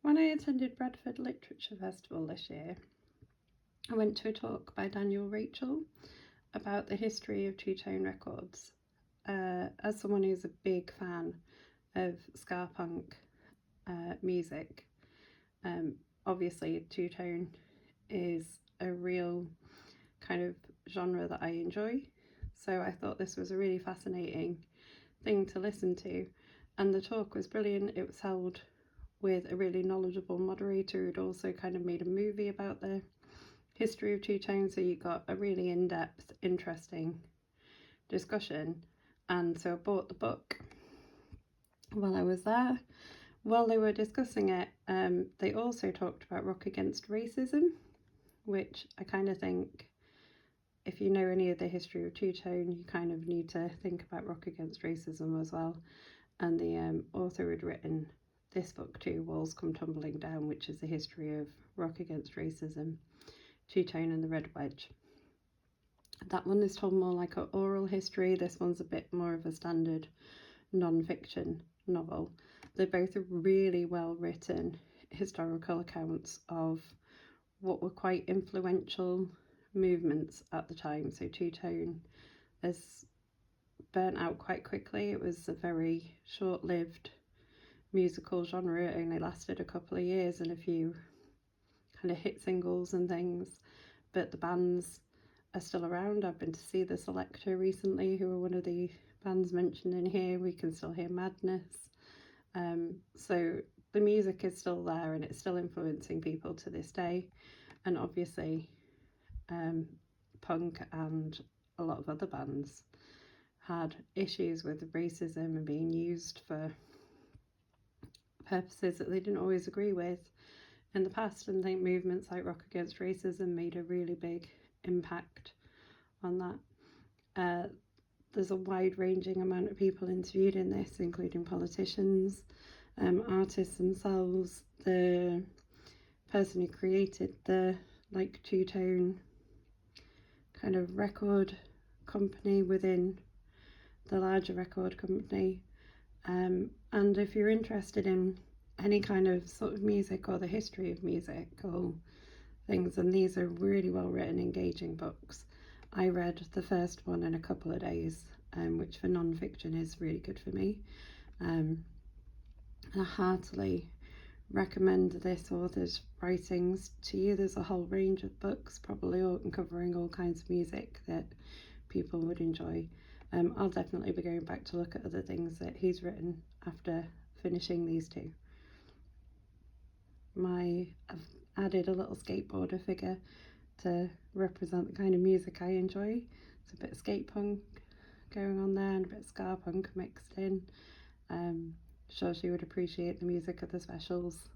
When I attended Bradford Literature Festival this year, I went to a talk by Daniel Rachel about the history of two-tone records. As someone who's a big fan of ska punk music, obviously two-tone is a real kind of genre that I enjoy. So I thought this was a really fascinating thing to listen to, and the talk was brilliant. It was held with a really knowledgeable moderator who'd also kind of made a movie about the history of two-tone, so you got a really in-depth, interesting discussion. And so I bought the book while I was there. While they were discussing it, they also talked about Rock Against Racism, which I kind of think, if you know any of the history of two-tone, you kind of need to think about Rock Against Racism as well. And the author had written this book too, Walls Come Tumbling Down, which is the history of Rock Against Racism, two-tone and the Red Wedge. That one is told more like an oral history. This one's a bit more of a standard non-fiction novel. They're both really well written historical accounts of what were quite influential movements at the time. So two-tone is burnt out quite quickly. It was a very short-lived musical genre. It only lasted a couple of years and a few kind of hit singles and things, but the bands are still around. I've been to see the Selector recently, who are one of the bands mentioned in here. We can still hear Madness. So the music is still there and it's still influencing people to this day. And obviously punk and a lot of other bands had issues with racism and being used for purposes that they didn't always agree with in the past, and I think movements like Rock Against Racism made a really big impact on that. There's a wide-ranging amount of people interviewed in this, including politicians, artists themselves, the person who created the two-tone kind of record company within the larger record company. And if you're interested in any kind of sort of music or the history of music or things, and these are really well written, engaging books. I read the first one in a couple of days, which for non-fiction is really good for me. I heartily recommend this author's writings to you. There's a whole range of books, probably all covering all kinds of music that people would enjoy. I'll definitely be going back to look at other things that he's written after finishing these two. I've added a little skateboarder figure to represent the kind of music I enjoy. It's a bit of skate punk going on there and a bit of ska punk mixed in. Sure she would appreciate the music of the specials.